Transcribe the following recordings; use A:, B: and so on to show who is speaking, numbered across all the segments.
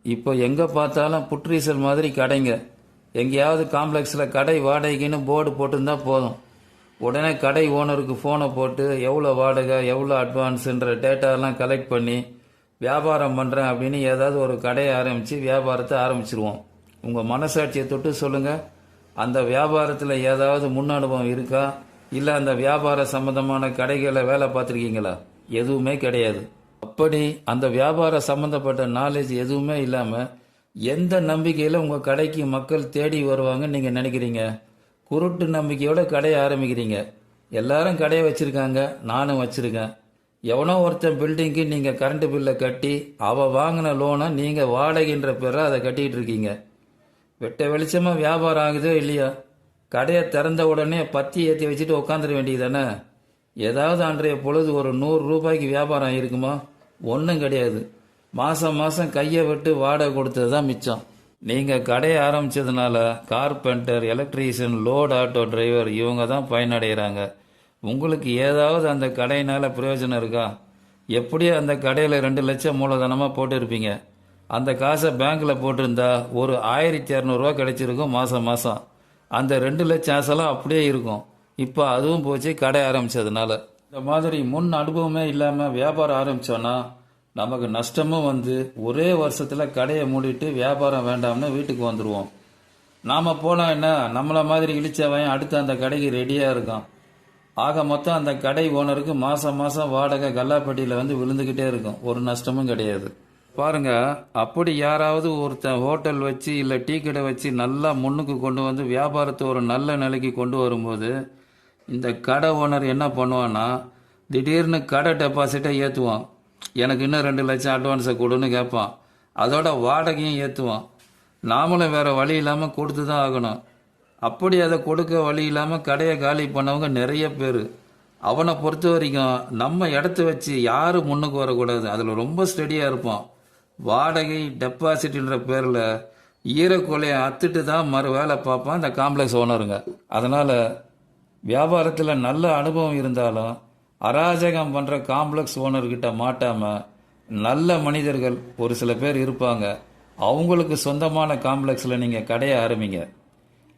A: இப்போ எங்கே பார்த்தாலும் புட்ரீசல் மாதிரி கடைங்க. எங்கேயாவது காம்ப்ளெக்ஸில் கடை வாடகைக்குன்னு போர்டு போட்டிருந்தா போதும், உடனே கடை ஓனருக்கு ஃபோனை போட்டு எவ்வளோ வாடகை எவ்வளோ அட்வான்ஸுன்ற டேட்டாலாம் கலெக்ட் பண்ணி வியாபாரம் பண்ணுறேன் அப்படின்னு ஏதாவது ஒரு கடையை ஆரம்பித்து வியாபாரத்தை ஆரம்பிச்சிருவோம். உங்கள் மனசாட்சியை தொட்டு சொல்லுங்கள், அந்த வியாபாரத்தில் ஏதாவது முன் அனுபவம் இருக்கா? இல்லை அந்த வியாபார சம்பந்தமான கடைகளை வேலை பார்த்துருக்கீங்களா? எதுவுமே கிடையாது. அப்படி அந்த வியாபார சம்பந்தப்பட்ட நாலேஜ் எதுவுமே இல்லாமல் எந்த நம்பிக்கையில் உங்கள் கடைக்கு மக்கள் தேடி வருவாங்கன்னு நீங்கள் நினைக்கிறீங்க? குருட்டு நம்பிக்கையோட கடையை ஆரம்பிக்கிறீங்க. எல்லாரும் கடையை வச்சுருக்காங்க, நானும் வச்சுருக்கேன். எவனோ ஒருத்தன் பில்டிங்க்கு நீங்கள் கரண்ட் பில்லை கட்டி அவள் வாங்கின லோனை நீங்கள் வாடகைன்ற பேரை அதை கட்டிகிட்டு இருக்கீங்க. வெட்ட வெளிச்சமாக வியாபாரம் ஆகுதோ இல்லையா? கடையை திறந்த உடனே பத்தி ஏற்றி வச்சுட்டு உட்காந்துட வேண்டியதானே? ஏதாவது அன்றைய பொழுது ஒரு 100 ரூபாய்க்கு வியாபாரம் இருக்குமா? ஒன்றும் கிடையாது. மாதம் மாதம் கையை விட்டு வாடகை கொடுத்தது தான் மிச்சம். நீங்கள் கடையை ஆரம்பித்ததுனால carpenter, electrician, load auto driver இவங்க தான் பயனடைகிறாங்க. உங்களுக்கு ஏதாவது அந்த கடையினால் பிரயோஜனம் இருக்கா? எப்படியோ அந்த கடையில் 2 லட்சம் மூலதனமாக போட்டிருப்பீங்க. அந்த காசை பேங்க்கில் போட்டிருந்தா ஒரு 1200 கிடைச்சிருக்கும் மாதம் மாதம். அந்த 2 லட்சம் ஆசைலாம் அப்படியே இருக்கும். இப்போ அதுவும் போச்சு கடை ஆரம்பித்ததுனால. இந்த மாதிரி முன் அனுபவமே இல்லாமல் வியாபாரம் ஆரம்பித்தோன்னா நமக்கு நஷ்டமும் வந்து ஒரே வருஷத்தில் கடையை மூடிட்டு வியாபாரம் வேண்டாம்னு வீட்டுக்கு வந்துடுவோம். நாம் போனால் என்ன, நம்மளை மாதிரி இழிச்சவன் அடுத்து அந்த கடைக்கு ரெடியாக இருக்கான். ஆக மொத்தம் அந்த கடை ஓனருக்கு மாதம் மாதம் வாடகை கல்லாப்பட்டியில் வந்து விழுந்துக்கிட்டே இருக்கும். ஒரு நஷ்டமும் கிடையாது. பாருங்க, அப்படி யாராவது ஒருத்தன் ஹோட்டல் வச்சு இல்லை டீ கடை வச்சு நல்லா முன்னுக்கு கொண்டு வந்து வியாபாரத்தை ஒரு நல்ல நிலைக்கு கொண்டு வரும்போது இந்த கடை ஓனர் என்ன பண்ணுவான்னா, திடீர்னு கடை டெபாசிட்டை ஏற்றுவான். எனக்கு இன்னும் 2 லட்சம் அட்வான்ஸை கொடுன்னு கேட்பான். அதோட வாடகையும் ஏற்றுவான். நாமளும் வேறு வழி இல்லாமல் கொடுத்து தான் ஆகணும். அப்படி அதை கொடுக்க வழி இல்லாமல் கடையை காலி பண்ணவங்க நிறைய பேர். அவனை பொறுத்த வரைக்கும் நம்ம இடத்த வச்சு யாரும் முன்னுக்கு வரக்கூடாது, அதில் ரொம்ப ஸ்டெடியாக இருப்பான். வாடகை டெபாசிட்ன்ற பேரில் ஈரக்கொலையை அத்துட்டு தான் மறு வேலை பார்ப்பான் இந்த காம்ப்ளெக்ஸ் ஓனருங்க. அதனால் வியாபாரத்தில் நல்ல அனுபவம் இருந்தாலும் அராஜகம் பண்ணுற காம்ப்ளெக்ஸ் ஓனர்கிட்ட மாட்டாமல் நல்ல மனிதர்கள் ஒரு சில பேர் இருப்பாங்க. அவங்களுக்கு சொந்தமான காம்ப்ளெக்ஸில் நீங்கள் கடையை ஆரம்பிங்க.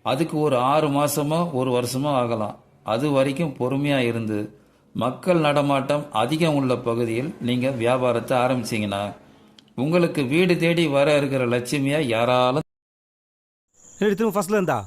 A: அதுக்கு ஒரு 6 மாதமோ 1 வருஷமோ ஆகலாம். அது வரைக்கும் பொறுமையாக இருந்து மக்கள் நடமாட்டம் அதிகம் உள்ள பகுதியில் நீங்கள் வியாபாரத்தை ஆரம்பிச்சிங்கன்னா உங்களுக்கு வீடு தேடி வர இருக்கிற லட்சுமியாக யாராலும்
B: எடுத்து ஃபர்ஸ்ட்ல இருந்தா